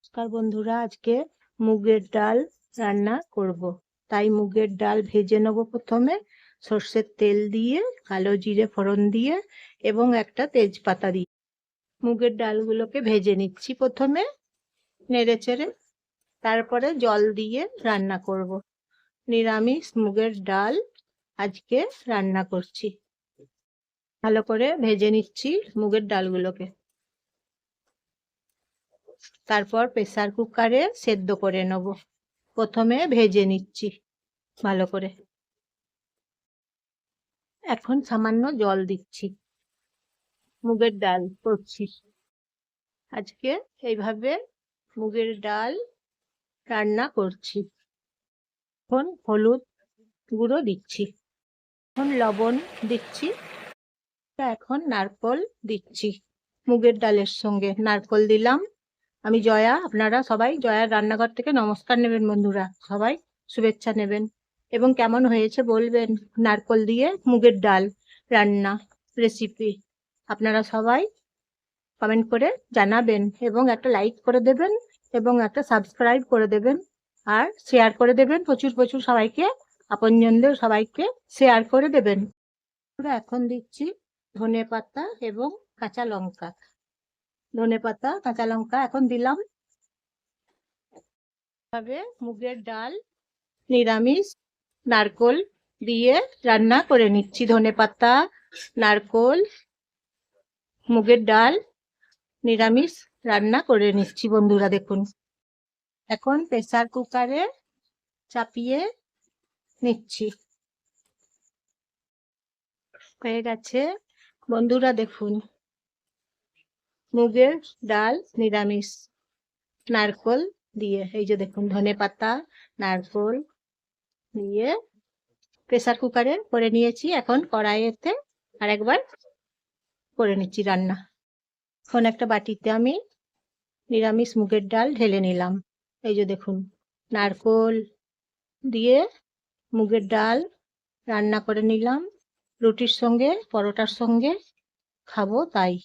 নমস্কার বন্ধুরা, আজকে মুগের ডাল রান্না করব। তাই মুগের ডাল ভেজে নেব। প্রথমে সর্ষের তেল দিয়ে, কালো জিরে ফোড়ন দিয়ে এবং একটা তেজপাতা দিয়ে মুগের ডালগুলোকে ভেজে নিচ্ছি। প্রথমে নেড়ে চেড়ে তারপরে জল দিয়ে রান্না করব। নিরামিষ মুগের ডাল আজকে রান্না করছি। ভালো করে ভেজে নিচ্ছি মুগের ডালগুলোকে। তারপর প্রেসার কুকারে সেদ্ধ করে নেব। প্রথমে ভেজে নিচ্ছি ভালো করে। এখন সামান্য জল দিচ্ছি। মুগের ডাল করছি আজকে, এইভাবে মুগের ডাল রান্না করছি। এখন হলুদ গুঁড়ো দিচ্ছি, এখন লবণ দিচ্ছি, এখন নারকোল দিচ্ছি। মুগের ডালের সঙ্গে নারকোল দিলাম। আমি জয়া, আপনারা সবাই জয়ার রান্নাঘর থেকে নমস্কার নেবেন বন্ধুরা, সবাই শুভেচ্ছা নেবেন এবং কেমন হয়েছে বলবেন। নারকোল দিয়ে মুগের ডাল রান্না রেসিপি আপনারা সবাই কমেন্ট করে জানাবেন এবং একটা লাইক করে দেবেন এবং একটা সাবস্ক্রাইব করে দেবেন আর শেয়ার করে দেবেন প্রচুর প্রচুর, সবাইকে আপনজনদের সবাইকে শেয়ার করে দেবেন। এখন দিচ্ছি ধনে পাতা এবং কাঁচা লঙ্কা। ধনে পাতা কাঁচা লঙ্কা এখন দিলাম। ভাবে মুগের ডাল নিরামিষ নারকোল দিয়ে রান্না করে নিচ্ছি। ধনে পাতা, নারকোল, মুগের ডাল নিরামিষ রান্না করে নিচ্ছি বন্ধুরা। দেখুন, এখন প্রেসার কুকারে চাপিয়ে নিচ্ছি। হয়ে গেছে বন্ধুরা, দেখুন মুগের ডাল নিরামিষ নারকোল দিয়ে। এই যে দেখুন, ধনে পাতা নারকোল দিয়ে প্রেসার কুকারে করে নিয়েছি। এখন কড়াইতে আরেকবার করে নিচ্ছি রান্না। এখন একটা বাটিতে আমি নিরামিষ মুগের ডাল ঢেলে নিলাম। এই যে দেখুন, নারকোল দিয়ে মুগের ডাল রান্না করে নিলাম। রুটির সঙ্গে পরোটার সঙ্গে খাবো তাই।